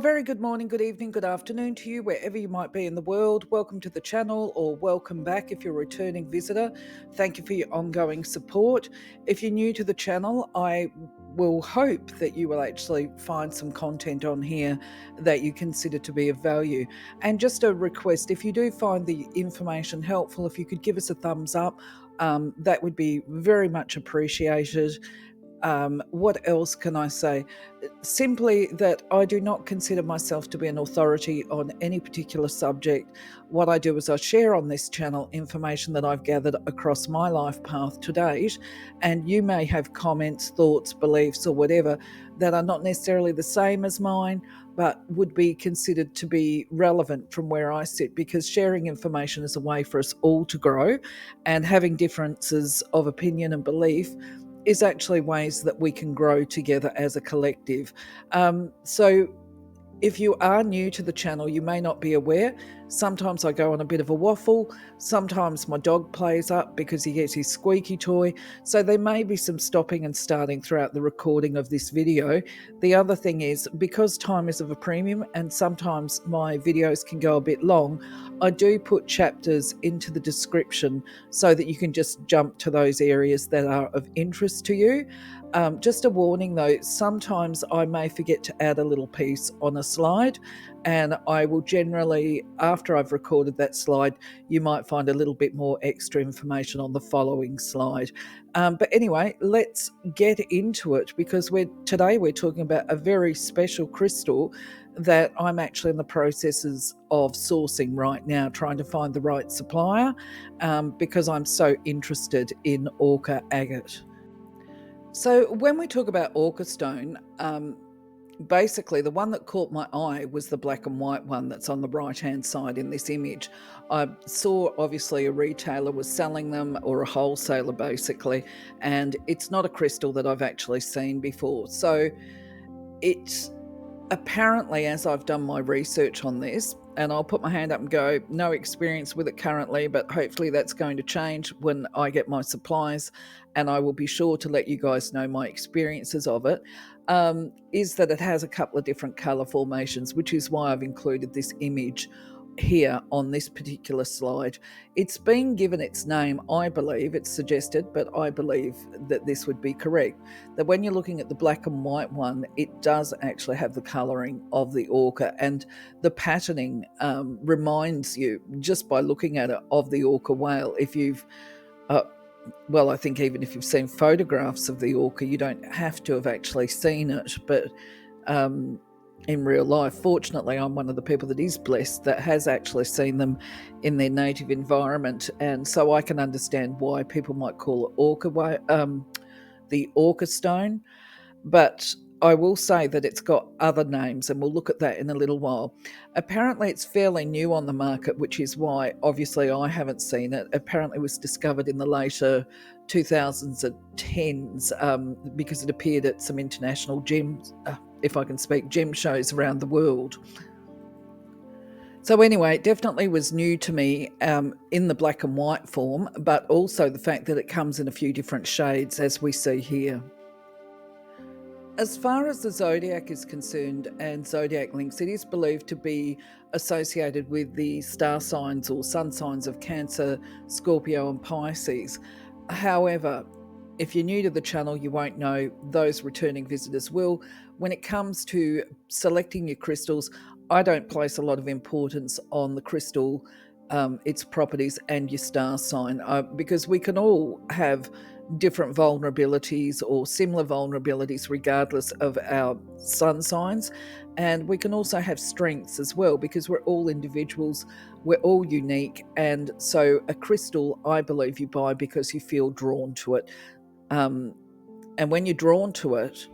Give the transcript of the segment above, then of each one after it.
Well, a very good morning, good evening, good afternoon to you, wherever you might be in the world. Welcome to the channel, or welcome back if you're a returning visitor. Thank you for your ongoing support. If you're new to the channel, I will hope that you will actually find some content on here that you consider to be of value. And just a request, if you do find the information helpful, if you could give us a thumbs up, that would be very much appreciated. What else can I say? Simply that I do not consider myself to be an authority on any particular subject. What I do is I share on this channel information that I've gathered across my life path to date, and you may have comments, thoughts, beliefs, or whatever that are not necessarily the same as mine, but would be considered to be relevant from where I sit, because sharing information is a way for us all to grow, and having differences of opinion and belief is actually ways that we can grow together as a collective. So if you are new to the channel, you may not be aware. Sometimes I go on a bit of a waffle. Sometimes my dog plays up because he gets his squeaky toy. So there may be some stopping and starting throughout the recording of this video. The other thing is, because time is of a premium and sometimes my videos can go a bit long, I do put chapters into the description so that you can just jump to those areas that are of interest to you. Just a warning though, sometimes I may forget to add a little piece on a slide, and I will generally, after I've recorded that slide, you might find a little bit more extra information on the following slide. But anyway, let's get into it, because today we're talking about a very special crystal that I'm actually in the processes of sourcing right now, trying to find the right supplier, because I'm so interested in Orca Agate. So when we talk about Orca stone, basically the one that caught my eye was the black and white one that's on the right hand side in this image. I saw obviously a retailer was selling them, or a wholesaler basically, and it's not a crystal that I've actually seen before. So it's apparently, as I've done my research on this, and I'll put my hand up and go, no experience with it currently, but hopefully that's going to change when I get my supplies, and I will be sure to let you guys know my experiences of it, is that it has a couple of different color formations, which is why I've included this image here on this particular slide. It's been given its name, I believe, it's suggested, but I believe that this would be correct, that when you're looking at the black and white one, it does actually have the colouring of the orca, and the patterning reminds you, just by looking at it, of the orca whale. If you've well, I think even if you've seen photographs of the orca, you don't have to have actually seen it, but in real life, fortunately, I'm one of the people that is blessed that has actually seen them in their native environment, and so I can understand why people might call it the orca stone. But I will say that it's got other names, and we'll look at that in a little while. Apparently it's fairly new on the market, which is why obviously I haven't seen it. Apparently it was discovered in the later 2000s and 10s, because it appeared at some international gyms, if I can speak, gym shows around the world. So anyway, it definitely was new to me in the black and white form, but also the fact that it comes in a few different shades, as we see here. As far as the Zodiac is concerned, and Zodiac links, it is believed to be associated with the star signs or sun signs of Cancer, Scorpio and Pisces. However, if you're new to the channel, you won't know. Those returning visitors will. When it comes to selecting your crystals, I don't place a lot of importance on the crystal, its properties and your star sign, because we can all have different vulnerabilities or similar vulnerabilities regardless of our sun signs, and we can also have strengths as well, because we're all individuals, we're all unique. And so a crystal, I believe, you buy because you feel drawn to it, and when you're drawn to it,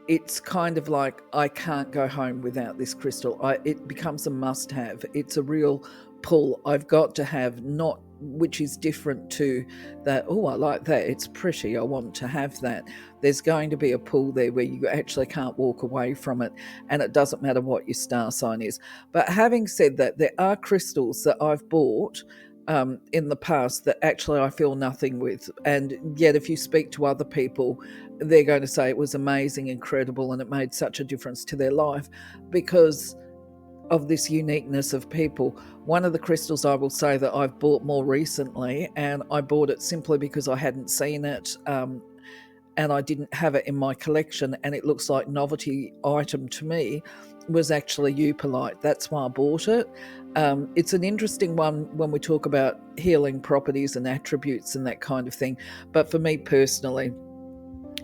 it's kind of like, I can't go home without this crystal. It becomes a must-have. It's a real pull. I've got to have, not, which is different to that, oh, I like that, it's pretty, I want to have that. There's going to be a pull there where you actually can't walk away from it, and it doesn't matter what your star sign is. But having said that, there are crystals that I've bought in the past that actually I feel nothing with. And yet, if you speak to other people, they're going to say it was amazing, incredible, and it made such a difference to their life because of this uniqueness of people. One of the crystals I will say that I've bought more recently, and I bought it simply because I hadn't seen it, and I didn't have it in my collection, and it looks like novelty item to me, was actually Eupolite. That's why I bought it. It's an interesting one when we talk about healing properties and attributes and that kind of thing. But for me personally,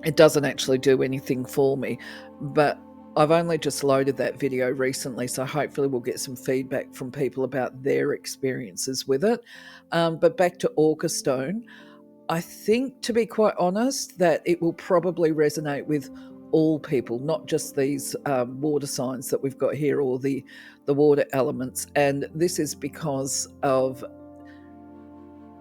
it doesn't actually do anything for me. But I've only just loaded that video recently, so hopefully we'll get some feedback from people about their experiences with it. But back to Orca Stone, I think, to be quite honest, that it will probably resonate with all people, not just these water signs that we've got here, or the water elements. And this is because of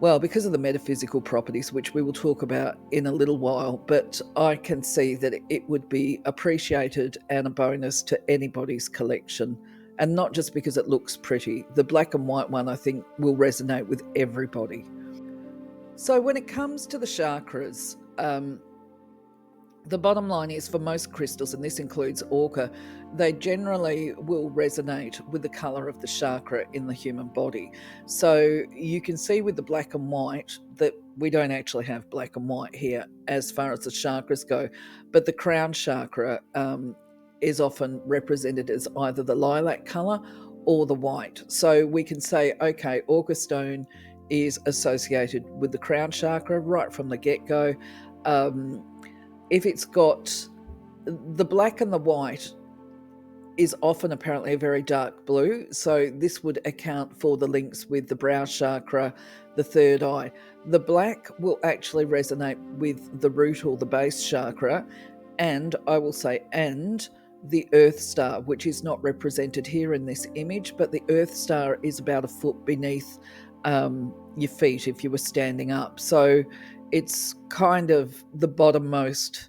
the metaphysical properties, which we will talk about in a little while. But I can see that it would be appreciated and a bonus to anybody's collection. And not just because it looks pretty. The black and white one, I think, will resonate with everybody. So when it comes to the chakras, the bottom line is, for most crystals, and this includes Orca, they generally will resonate with the colour of the chakra in the human body. So you can see with the black and white that we don't actually have black and white here as far as the chakras go, but the crown chakra is often represented as either the lilac colour or the white. So we can say, okay, Orca Stone is associated with the crown chakra right from the get-go. If it's got the black and the white, is often apparently a very dark blue, so this would account for the links with the brow chakra, the third eye. The black will actually resonate with the root or the base chakra, and I will say, and the earth star, which is not represented here in this image, but the earth star is about a foot beneath your feet if you were standing up. So it's kind of the bottommost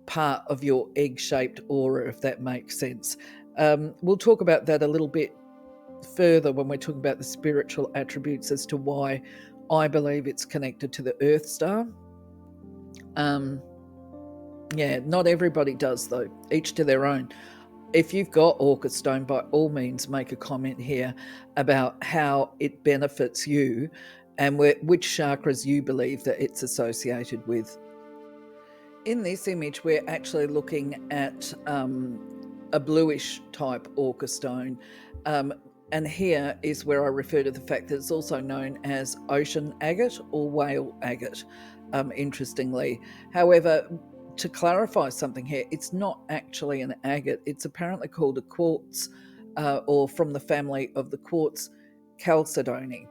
part of your egg-shaped aura, if that makes sense. We'll talk about that a little bit further when we're talking about the spiritual attributes as to why I believe it's connected to the earth star. Not everybody does, though, each to their own. If you've got Orca Stone, by all means make a comment here about how it benefits you and which chakras you believe that it's associated with. In this image, we're actually looking at a bluish type Orca Stone. And here is where I refer to the fact that it's also known as ocean agate or whale agate, interestingly. However, to clarify something here, it's not actually an agate. It's apparently called a quartz, or from the family of the quartz chalcedony.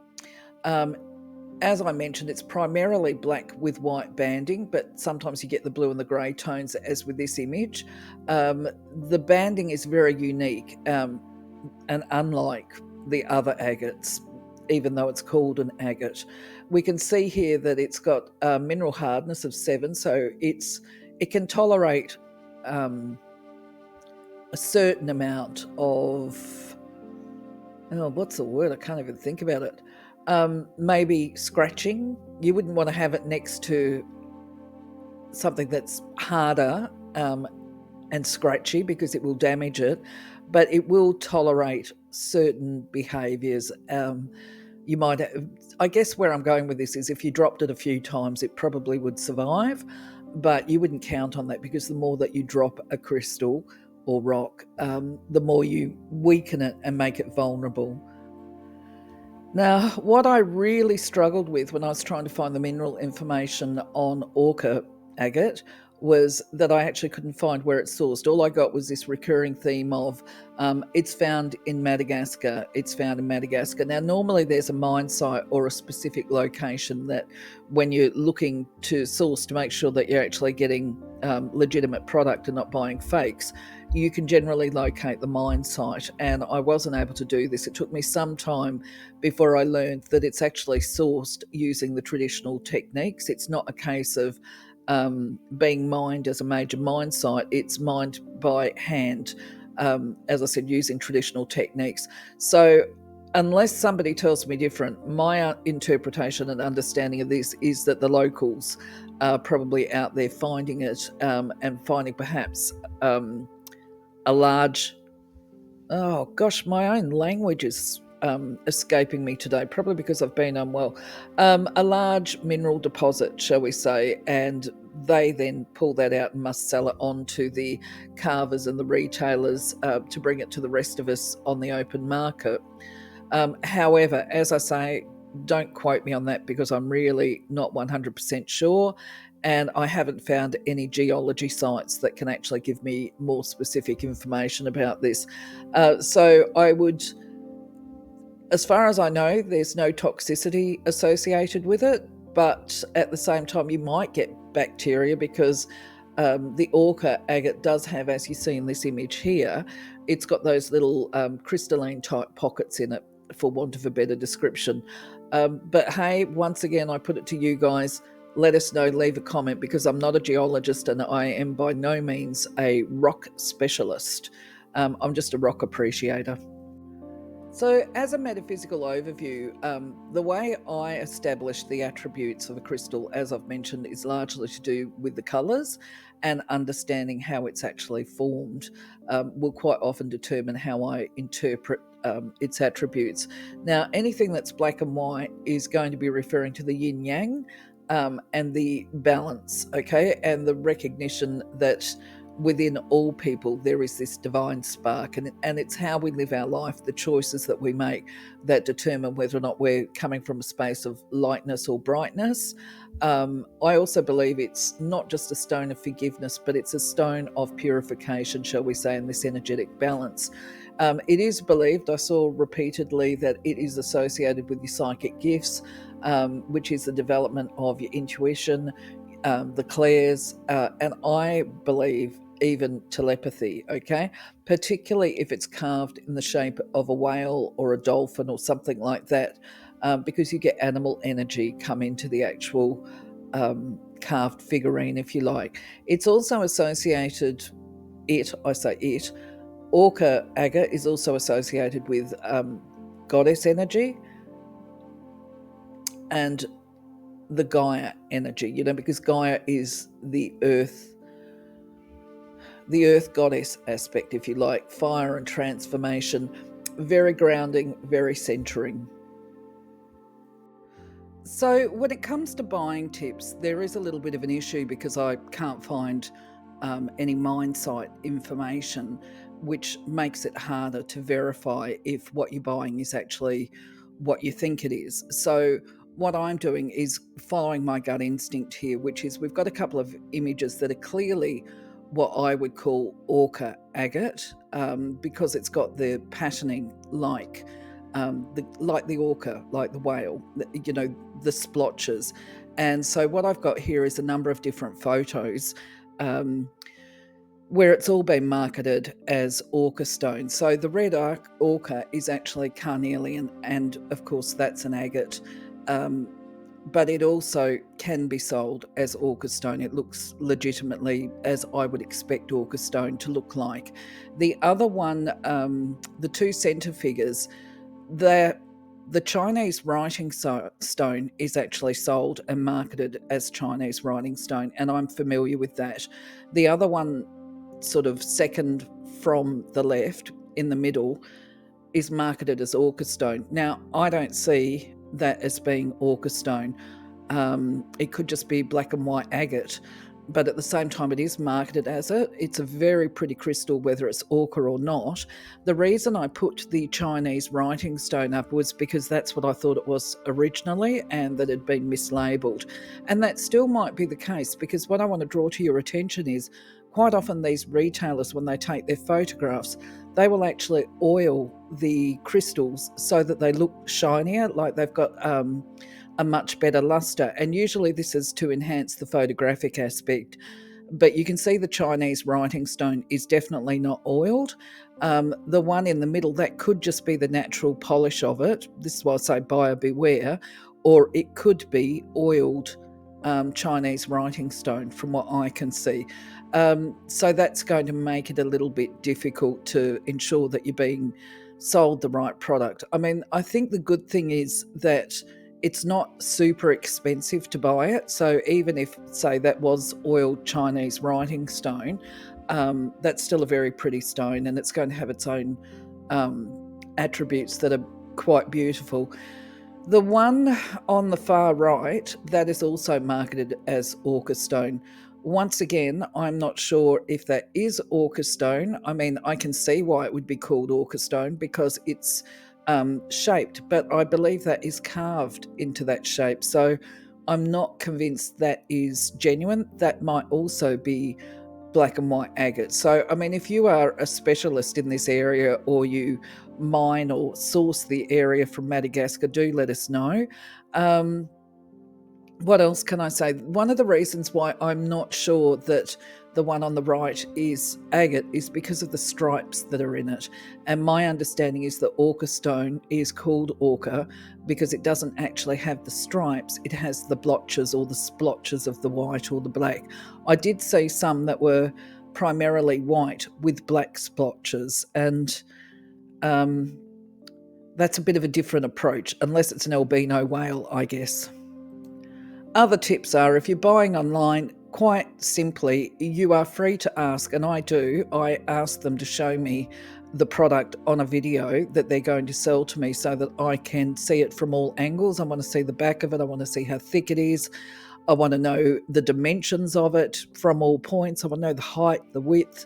As I mentioned, it's primarily black with white banding, but sometimes you get the blue and the grey tones, as with this image. The banding is very unique, and unlike the other agates, even though it's called an agate. We can see here that it's got a mineral hardness of 7, so it can tolerate a certain amount of, what's the word? I can't even think about it. Maybe scratching. You wouldn't want to have it next to something that's harder and scratchy because it will damage it, but it will tolerate certain behaviours. You might, I guess where I'm going with this is, if you dropped it a few times, it probably would survive, but you wouldn't count on that, because the more that you drop a crystal or rock, the more you weaken it and make it vulnerable. Now, what I really struggled with when I was trying to find the mineral information on Orca agate was that I actually couldn't find where it's sourced. All I got was this recurring theme of it's found in Madagascar. It's found in Madagascar. Now, normally there's a mine site or a specific location that, when you're looking to source to make sure that you're actually getting legitimate product and not buying fakes, you can generally locate the mine site, and I wasn't able to do this. It took me some time before I learned that it's actually sourced using the traditional techniques. It's not a case of being mined as a major mine site. It's mined by hand, as I said, using traditional techniques. So unless somebody tells me different, my interpretation and understanding of this is that the locals are probably out there finding it, and finding perhaps a large, oh gosh, my own language is escaping me today, probably because I've been unwell, a large mineral deposit, shall we say, and they then pull that out and must sell it on to the carvers and the retailers, to bring it to the rest of us on the open market. However, as I say, don't quote me on that because I'm really not 100% sure. And I haven't found any geology sites that can actually give me more specific information about this. So I would, as far as I know, there's no toxicity associated with it. But at the same time, you might get bacteria because the Orca agate does have, as you see in this image here, it's got those little crystalline type pockets in it, for want of a better description. But hey, once again, I put it to you guys. Let us know, leave a comment, because I'm not a geologist and I am by no means a rock specialist. I'm just a rock appreciator. So, as a metaphysical overview, the way I establish the attributes of a crystal, as I've mentioned, is largely to do with the colours, and understanding how it's actually formed will quite often determine how I interpret its attributes. Now, anything that's black and white is going to be referring to the yin yang, and the balance, okay, and the recognition that within all people there is this divine spark, and it's how we live our life, the choices that we make, that determine whether or not we're coming from a space of lightness or brightness. I also believe it's not just a stone of forgiveness, but it's a stone of purification, shall we say, in this energetic balance. It is believed, I saw repeatedly, that it is associated with your psychic gifts, which is the development of your intuition, the clairs, and I believe even telepathy, okay? Particularly if it's carved in the shape of a whale or a dolphin or something like that, because you get animal energy come into the actual carved figurine, if you like. It's also associated, Orca Agate is also associated with goddess energy and the Gaia energy, because Gaia is the earth goddess aspect, if you like, fire and transformation, very grounding, very centering. So when it comes to buying tips, there is a little bit of an issue because I can't find any mine site information, which makes it harder to verify if what you're buying is actually what you think it is. So what I'm doing is following my gut instinct here, which is we've got a couple of images that are clearly what I would call Orca Agate, because it's got the patterning like the orca, like the whale, the splotches. And so what I've got here is a number of different photos where it's all been marketed as orca stone. So the red orca is actually carnelian, and of course that's an agate. But it also can be sold as orca stone. It looks legitimately as I would expect orca stone to look like. The other one, the two center figures, the Chinese writing stone is actually sold and marketed as Chinese writing stone, and I'm familiar with that. The other one, sort of second from the left in the middle, is marketed as orca stone. Now, I don't see that as being orca stone. It could just be black and white agate, but at the same time it is marketed as it. It's a very pretty crystal, whether it's orca or not. The reason I put the Chinese writing stone up was because that's what I thought it was originally, and that it had been mislabeled. And that still might be the case, because what I want to draw to your attention is quite often these retailers, when they take their photographs, they will actually oil the crystals so that they look shinier, like they've got a much better luster. And usually this is to enhance the photographic aspect. But you can see the Chinese writing stone is definitely not oiled. The one in the middle, that could just be the natural polish of it. This is why I say buyer beware. Or it could be oiled Chinese writing stone, from what I can see. So that's going to make it a little bit difficult to ensure that you're being sold the right product. I mean, I think the good thing is that it's not super expensive to buy it. So even if, say, that was oiled Chinese writing stone, that's still a very pretty stone, and it's going to have its own attributes that are quite beautiful. The one on the far right, that is also marketed as Orca stone. Once again, I'm not sure if that is Orca stone. I mean, I can see why it would be called Orca stone because it's shaped, but I believe that is carved into that shape. So I'm not convinced that is genuine. That might also be black and white agate. So, I mean, if you are a specialist in this area or you mine or source the area from Madagascar, do let us know. What else can I say? One of the reasons why I'm not sure that the one on the right is agate is because of the stripes that are in it. And my understanding is that Orca stone is called Orca because it doesn't actually have the stripes. It has the blotches or the splotches of the white or the black. I did see some that were primarily white with black splotches, and that's a bit of a different approach, unless it's an albino whale, I guess. Other tips are, if you're buying online, quite simply, you are free to ask, and I do. I ask them to show me the product on a video that they're going to sell to me so that I can see it from all angles. I want to see the back of it. I want to see how thick it is. I want to know the dimensions of it from all points. I want to know the height, the width,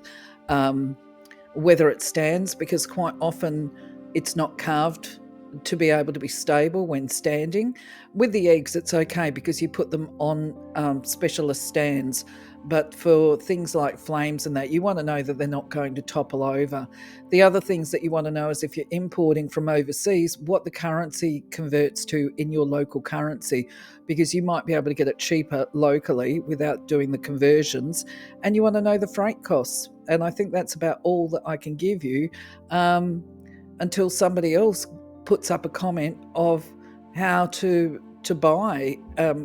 whether it stands, because quite often it's not carved to be able to be stable when standing. With the eggs, it's okay because you put them on specialist stands. But for things like flames and that, you want to know that they're not going to topple over. The other things that you want to know is if you're importing from overseas, what the currency converts to in your local currency, because you might be able to get it cheaper locally without doing the conversions. And you want to know the freight costs. And I think that's about all that I can give you until somebody else puts up a comment of how to buy,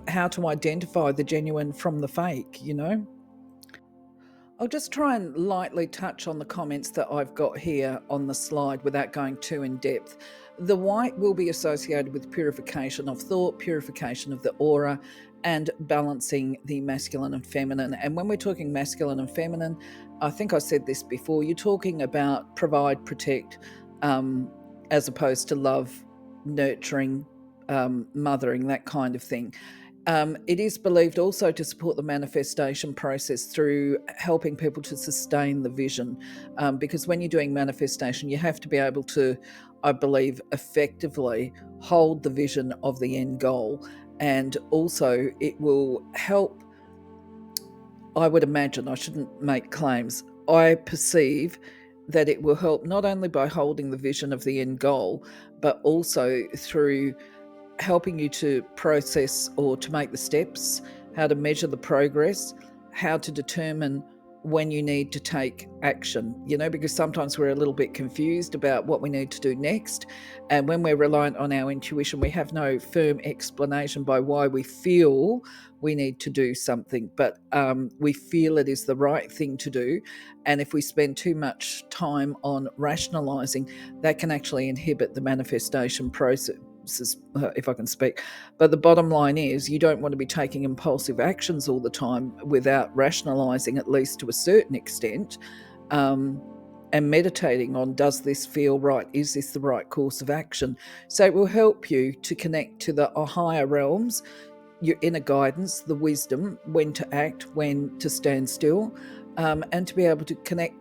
how to identify the genuine from the fake, you know. I'll just try and lightly touch on the comments that I've got here on the slide without going too in depth. The white will be associated with purification of thought, purification of the aura, and balancing the masculine and feminine. And when we're talking masculine and feminine, I think I said this before, you're talking about provide, protect, as opposed to love, nurturing, mothering, that kind of thing. It is believed also to support the manifestation process through helping people to sustain the vision. Because when you're doing manifestation, you have to be able to, I believe, effectively hold the vision of the end goal. And also, it will help, I would imagine, I shouldn't make claims, I perceive that it will help not only by holding the vision of the end goal, but also through helping you to process or to make the steps, how to measure the progress, how to determine when you need to take action, because sometimes we're a little bit confused about what we need to do next. And when we're reliant on our intuition, we have no firm explanation by why we feel we need to do something, but we feel it is the right thing to do. And if we spend too much time on rationalizing, that can actually inhibit the manifestation process, if I can speak. But the bottom line is, you don't want to be taking impulsive actions all the time without rationalizing, at least to a certain extent, and meditating on, does this feel right? Is this the right course of action? So it will help you to connect to the higher realms, your inner guidance, the wisdom, when to act, when to stand still, and to be able to connect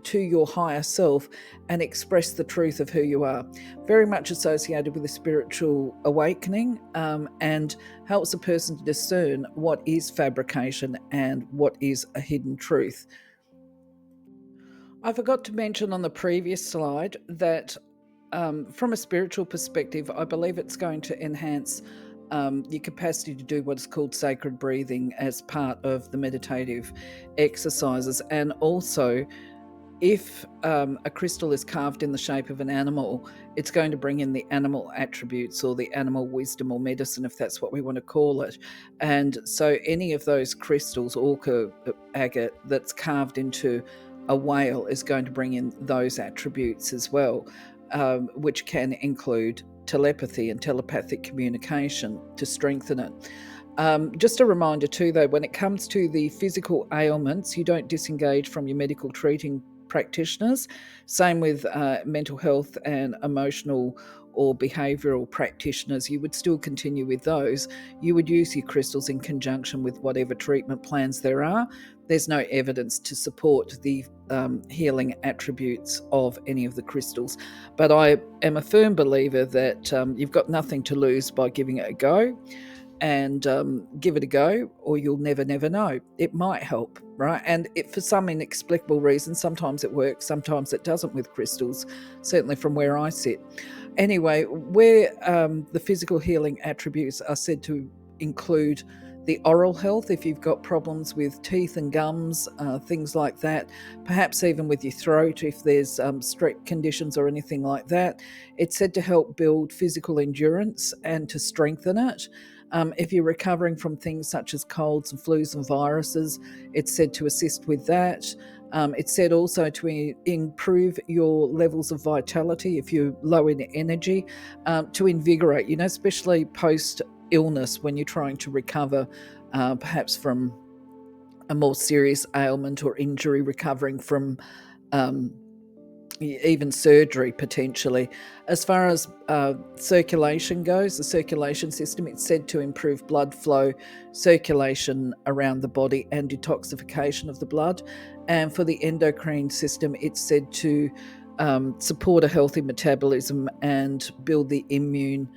to your higher self and express the truth of who you are. Very much associated with a spiritual awakening, and helps a person to discern what is fabrication and what is a hidden truth. I forgot to mention on the previous slide that from a spiritual perspective, I believe it's going to enhance your capacity to do what is called sacred breathing as part of the meditative exercises. And also, if a crystal is carved in the shape of an animal, it's going to bring in the animal attributes or the animal wisdom or medicine, if that's what we want to call it. And so any of those crystals, Orca Agate, that's carved into a whale is going to bring in those attributes as well. which can include telepathy and telepathic communication to strengthen it. Just a reminder too, though, when it comes to the physical ailments, you don't disengage from your medical treating practitioners. Same with mental health and emotional or behavioural practitioners. You would still continue with those. You would use your crystals in conjunction with whatever treatment plans there are. There's no evidence to support the healing attributes of any of the crystals. But I am a firm believer that you've got nothing to lose by giving it a go. And give it a go, or you'll never know. It might help, right? And for some inexplicable reason, sometimes it works, sometimes it doesn't with crystals, certainly from where I sit. Anyway, where the physical healing attributes are said to include the oral health, if you've got problems with teeth and gums, things like that, perhaps even with your throat, if there's strep conditions or anything like that, it's said to help build physical endurance and to strengthen it. If you're recovering from things such as colds and flus and viruses, it's said to assist with that. It's said also to improve your levels of vitality if you're low in energy, to invigorate, especially post-illness when you're trying to recover perhaps from a more serious ailment or injury, recovering from even surgery potentially. As far as circulation goes, the circulation system, it's said to improve blood flow, circulation around the body, and detoxification of the blood. And for the endocrine system, it's said to support a healthy metabolism and build the immune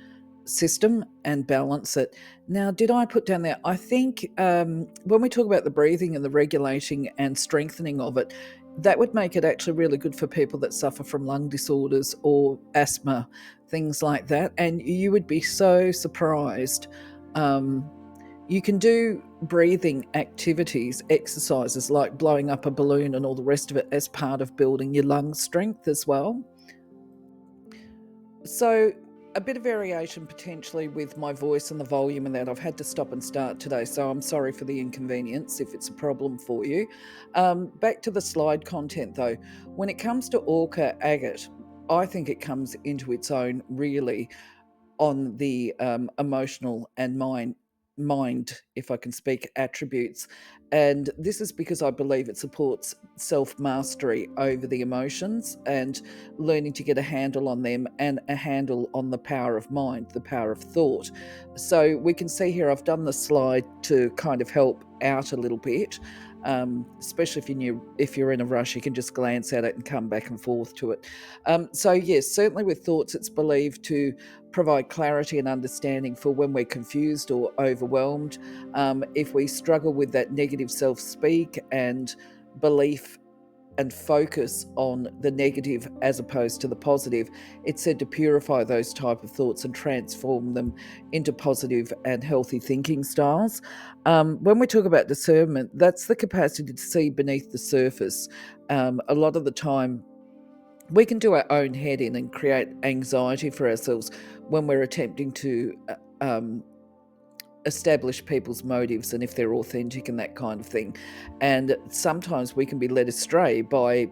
system and balance it. Now, did I put down there? I think when we talk about the breathing and the regulating and strengthening of it, that would make it actually really good for people that suffer from lung disorders or asthma, things like that. And you would be so surprised. You can do breathing activities, exercises like blowing up a balloon and all the rest of it as part of building your lung strength as well. So a bit of variation potentially with my voice and the volume and that. I've had to stop and start today, so I'm sorry for the inconvenience if it's a problem for you. Back to the slide content though. When it comes to Orca Agate, I think it comes into its own really on the emotional and mind, if I can speak, attributes. And this is because I believe it supports self-mastery over the emotions and learning to get a handle on them and a handle on the power of mind, the power of thought. So we can see here, I've done the slide to kind of help out a little bit. Especially if you're in a rush, you can just glance at it and come back and forth to it. So yes, certainly with thoughts, it's believed to provide clarity and understanding for when we're confused or overwhelmed. If we struggle with that negative self-speak and belief and focus on the negative as opposed to the positive, it's said to purify those type of thoughts and transform them into positive and healthy thinking styles. When we talk about discernment, that's the capacity to see beneath the surface. A lot of the time, we can do our own head in and create anxiety for ourselves when we're attempting to establish people's motives and if they're authentic and that kind of thing. And sometimes we can be led astray by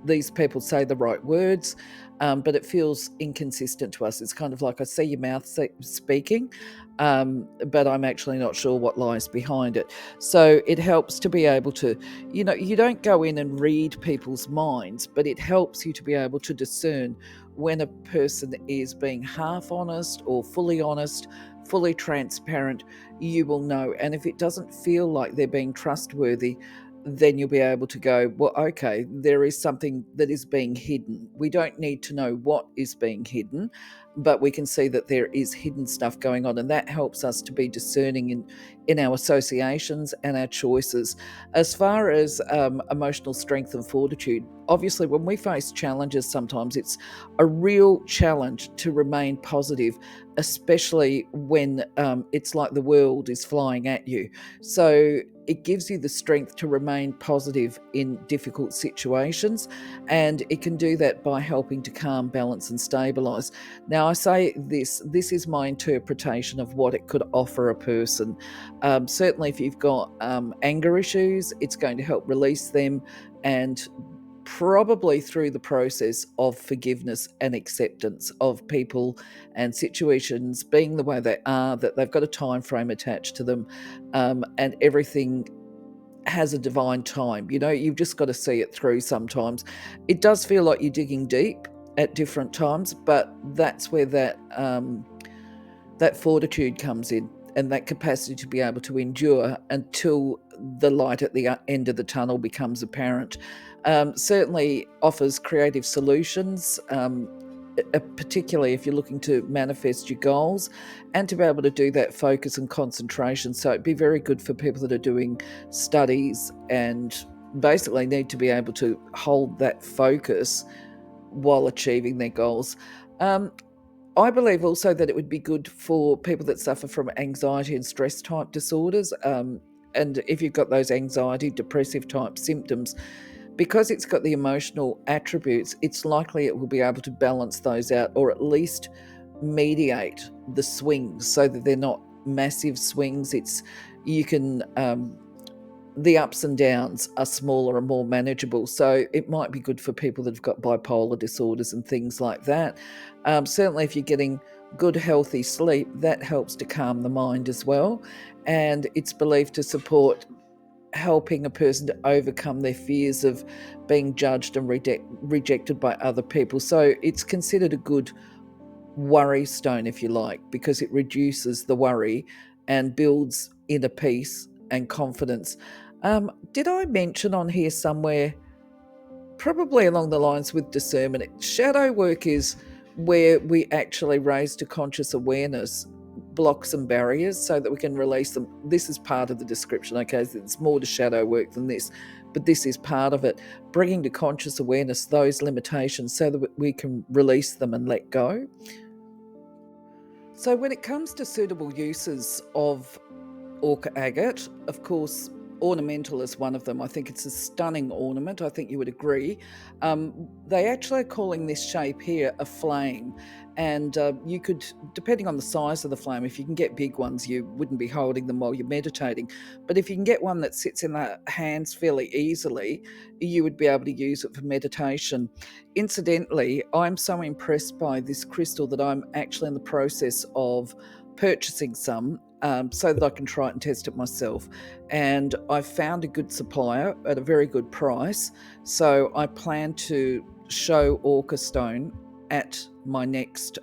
these people say the right words, but it feels inconsistent to us. It's kind of like I see your mouth speaking, but I'm actually not sure what lies behind it. So it helps to be able to, you don't go in and read people's minds, but it helps you to be able to discern when a person is being half honest or fully honest, fully transparent. You will know. And if it doesn't feel like they're being trustworthy, then you'll be able to go, well, okay, there is something that is being hidden. We don't need to know what is being hidden, but we can see that there is hidden stuff going on, and that helps us to be discerning in our associations and our choices. As far as emotional strength and fortitude, obviously when we face challenges, sometimes it's a real challenge to remain positive, especially when it's like the world is flying at you. So it gives you the strength to remain positive in difficult situations, and it can do that by helping to calm, balance and stabilize. Now I say this is my interpretation of what it could offer a person. Certainly if you've got anger issues, it's going to help release them and probably through the process of forgiveness and acceptance of people and situations being the way they are, that they've got a time frame attached to them, and everything has a divine time. You've just got to see it through sometimes. It does feel like you're digging deep at different times, but that's where that fortitude comes in, and that capacity to be able to endure until the light at the end of the tunnel becomes apparent. Certainly offers creative solutions, particularly if you're looking to manifest your goals and to be able to do that focus and concentration. So it'd be very good for people that are doing studies and basically need to be able to hold that focus while achieving their goals. I believe also that it would be good for people that suffer from anxiety and stress type disorders. And if you've got those anxiety, depressive type symptoms, because it's got the emotional attributes, it's likely it will be able to balance those out, or at least mediate the swings so that they're not massive swings. You can the ups and downs are smaller and more manageable. So it might be good for people that have got bipolar disorders and things like that. Certainly if you're getting good healthy sleep, that helps to calm the mind as well, and it's believed to support helping a person to overcome their fears of being judged and rejected by other people. So it's considered a good worry stone, if you like, because it reduces the worry and builds inner peace and confidence. Did I mention on here somewhere, probably along the lines with discernment, shadow work is where we actually raise to conscious awareness blocks and barriers so that we can release them. This is part of the description, okay? It's more to shadow work than this, but this is part of it, bringing to conscious awareness those limitations so that we can release them and let go. So when it comes to suitable uses of Orca Agate, of course, ornamental is one of them. I think it's a stunning ornament. I think you would agree. They actually are calling this shape here a flame, and you could, depending on the size of the flame, if you can get big ones, you wouldn't be holding them while you're meditating. But if you can get one that sits in the hands fairly easily, you would be able to use it for meditation. Incidentally, I'm so impressed by this crystal that I'm actually in the process of purchasing some so that I can try it and test it myself. And I found a good supplier at a very good price. So I plan to show Orca Stone at my next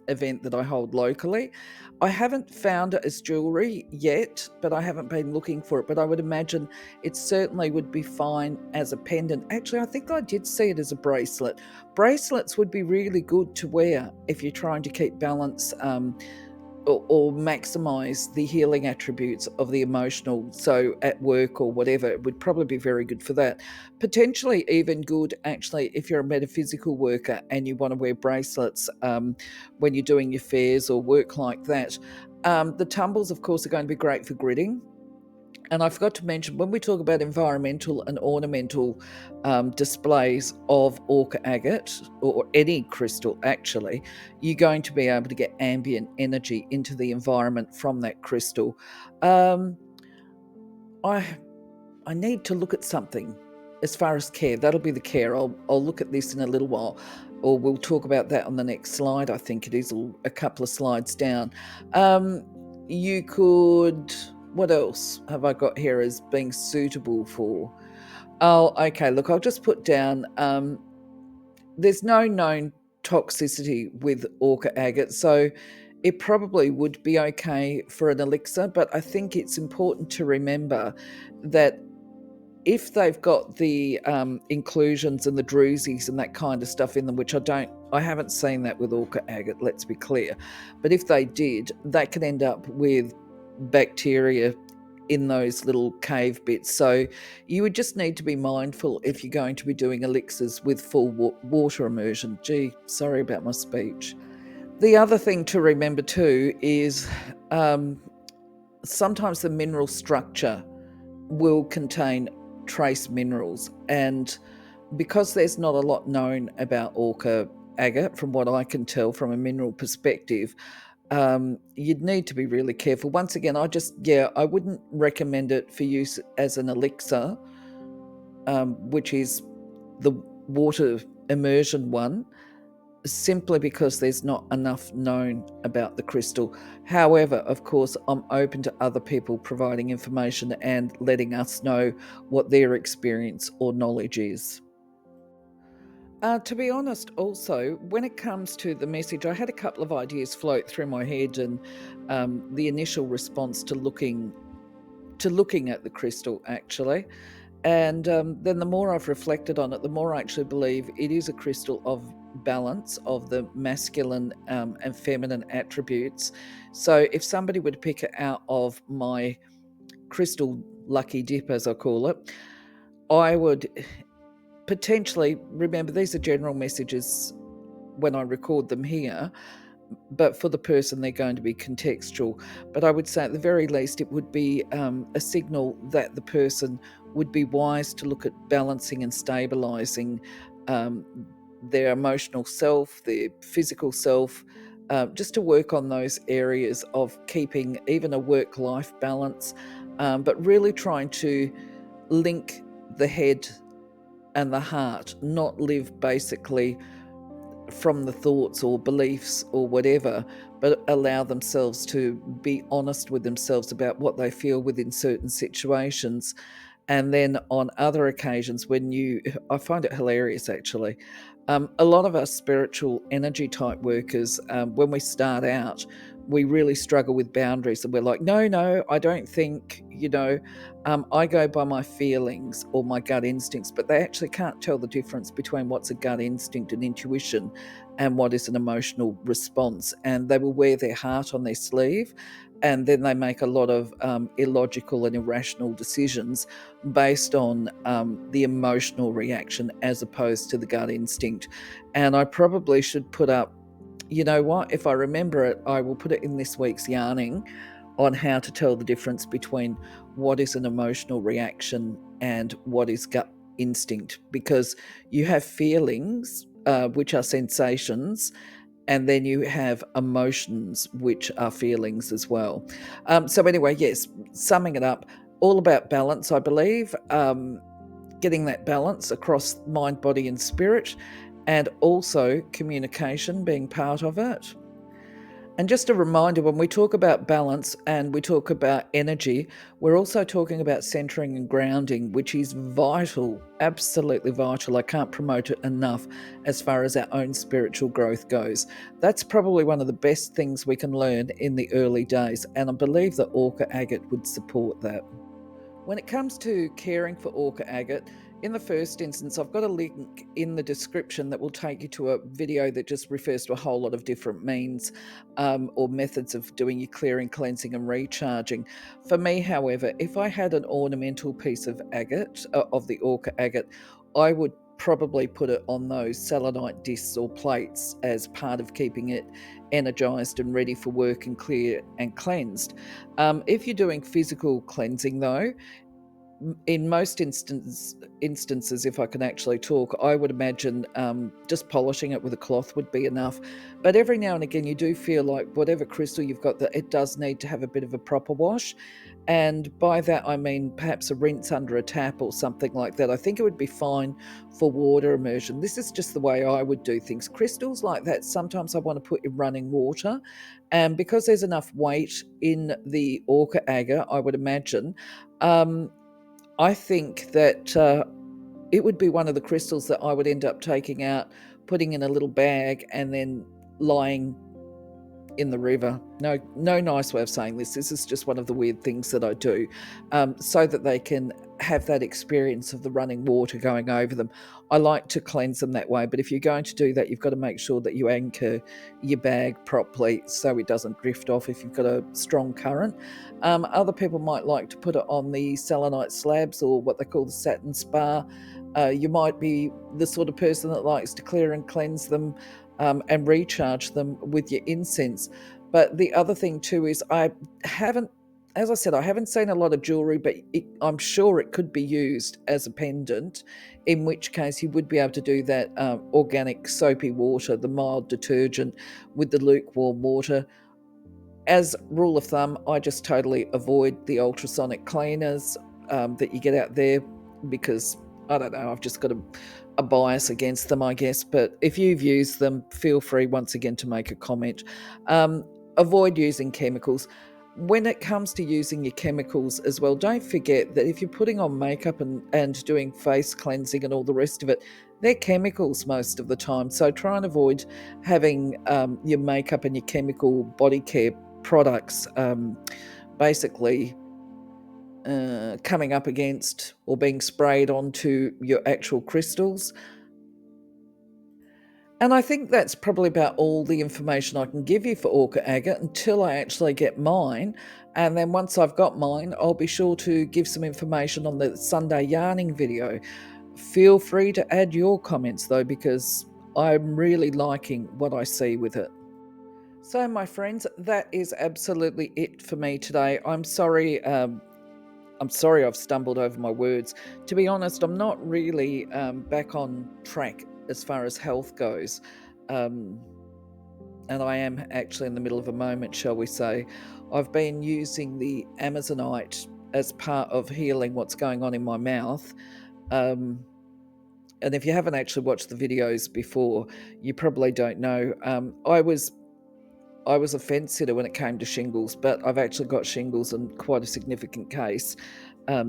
event that I hold locally. I haven't found it as jewellery yet, but I haven't been looking for it. But I would imagine it certainly would be fine as a pendant. Actually, I think I did see it as a bracelet. Bracelets would be really good to wear if you're trying to keep balance or maximize the healing attributes of the emotional. So at work or whatever, it would probably be very good for that. Potentially even good, actually, if you're a metaphysical worker and you want to wear bracelets when you're doing your fairs or work like that. The tumbles, of course, are going to be great for gridding. And I forgot to mention, when we talk about environmental and ornamental displays of Orca Agate, or any crystal actually, you're going to be able to get ambient energy into the environment from that crystal. I need to look at something as far as care. That'll be the care. I'll look at this in a little while, or we'll talk about that on the next slide. I think it is a couple of slides down. You could... What else have I got here as being suitable for? Oh, okay. Look, I'll just put down, there's no known toxicity with Orca Agate, so it probably would be okay for an elixir, but I think it's important to remember that if they've got the inclusions and the drusies and that kind of stuff in them, which I haven't seen that with Orca Agate, let's be clear, but if they did, that could end up with bacteria in those little cave bits. So you would just need to be mindful if you're going to be doing elixirs with full water immersion. Gee, sorry about my speech. The other thing to remember too is sometimes the mineral structure will contain trace minerals, and because there's not a lot known about Orca Agate, from what I can tell from a mineral perspective, you'd need to be really careful. Once again, I wouldn't recommend it for use as an elixir, which is water immersion one, simply because there's not enough known about the crystal. However, of course, I'm open to other people providing information and letting us know what their experience or knowledge is. To be honest, also, when it comes to the message, I had a couple of ideas float through my head, and the initial response to looking at the crystal, actually. And then the more I've reflected on it, the more I actually believe it is a crystal of balance of the masculine and feminine attributes. So if somebody would pick it out of my crystal lucky dip, as I call it, I would potentially, remember, these are general messages when I record them here, but for the person they're going to be contextual. But I would say at the very least it would be a signal that the person would be wise to look at balancing and stabilizing their emotional self, their physical self, just to work on those areas of keeping even a work-life balance, but really trying to link the head and the heart, not live basically from the thoughts or beliefs or whatever, but allow themselves to be honest with themselves about what they feel within certain situations. And then on other occasions, I find it hilarious actually. A lot of us spiritual energy type workers, when we start out, we really struggle with boundaries, and we're like, no, I don't think, I go by my feelings or my gut instincts, but they actually can't tell the difference between what's a gut instinct and intuition and what is an emotional response. And they will wear their heart on their sleeve, and then they make a lot of illogical and irrational decisions based on the emotional reaction as opposed to the gut instinct. And I probably should put up, you know what, if I remember it, I will put it in this week's yarning on how to tell the difference between what is an emotional reaction and what is gut instinct, because you have feelings, which are sensations, and then you have emotions, which are feelings as well. So anyway, yes, summing it up, all about balance, I believe, getting that balance across mind, body, and spirit, and also communication being part of it. And just a reminder, when we talk about balance and we talk about energy, we're also talking about centering and grounding, which is vital, absolutely vital. I can't promote it enough as far as our own spiritual growth goes. That's probably one of the best things we can learn in the early days, and I believe that Orca Agate would support that. When it comes to caring for Orca Agate, in the first instance, I've got a link in the description that will take you to a video that just refers to a whole lot of different means or methods of doing your clearing, cleansing, and recharging. For me, however, if I had an ornamental piece of agate, of the Orca Agate, I would probably put it on those selenite discs or plates as part of keeping it energized and ready for work and clear and cleansed. If you're doing physical cleansing, though, in most instances, if I can actually talk, I would imagine just polishing it with a cloth would be enough. But every now and again, you do feel like whatever crystal you've got, that it does need to have a bit of a proper wash. And by that, I mean perhaps a rinse under a tap or something like that. I think it would be fine for water immersion. This is just the way I would do things. Crystals like that, sometimes I want to put in running water. And because there's enough weight in the Orca Agate, I would imagine, I think that it would be one of the crystals that I would end up taking out, putting in a little bag, and then lying in the river. No nice way of saying this. This is just one of the weird things that I do, so that they can have that experience of the running water going over them. I like to cleanse them that way, but if you're going to do that, you've got to make sure that you anchor your bag properly so it doesn't drift off if you've got a strong current. Other people might like to put it on the selenite slabs, or what they call the satin spar. You might be the sort of person that likes to clear and cleanse them and recharge them with your incense. But the other thing too is, as I said, I haven't seen a lot of jewelry, but I'm sure it could be used as a pendant, in which case you would be able to do that organic soapy water, the mild detergent with the lukewarm water. As rule of thumb, I just totally avoid the ultrasonic cleaners that you get out there, because I don't know, I've just got a bias against them, I guess. But if you've used them, feel free once again to make a comment. Avoid using chemicals. When it comes to using your chemicals as well, don't forget that if you're putting on makeup and doing face cleansing and all the rest of it, they're chemicals most of the time. So try and avoid having your makeup and your chemical body care products basically coming up against or being sprayed onto your actual crystals. And I think that's probably about all the information I can give you for Orca Agate until I actually get mine. And then once I've got mine, I'll be sure to give some information on the Sunday yarning video. Feel free to add your comments though, because I'm really liking what I see with it. So, my friends, that is absolutely it for me today. I'm sorry I've stumbled over my words. To be honest, I'm not really back on track as far as health goes. And I am actually in the middle of a moment, shall we say. I've been using the Amazonite as part of healing what's going on in my mouth. And if you haven't actually watched the videos before, you probably don't know. I was a fence sitter when it came to shingles, but I've actually got shingles in quite a significant case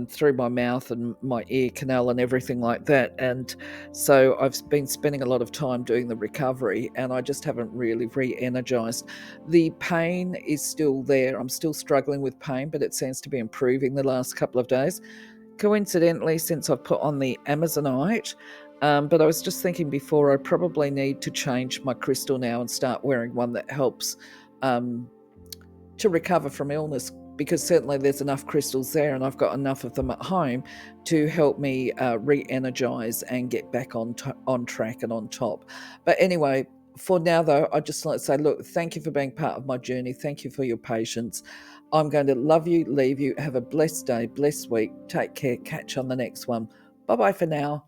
through my mouth and my ear canal and everything like that. And so I've been spending a lot of time doing the recovery, and I just haven't really re-energized. The pain is still there. I'm still struggling with pain, but it seems to be improving the last couple of days. Coincidentally, since I've put on the Amazonite, but I was just thinking before, I probably need to change my crystal now and start wearing one that helps to recover from illness, because certainly there's enough crystals there and I've got enough of them at home to help me re-energize and get back on track and on top. But anyway, for now though, I'd just like to say, look, thank you for being part of my journey. Thank you for your patience. I'm going to love you, leave you. Have a blessed day, blessed week. Take care. Catch you on the next one. Bye-bye for now.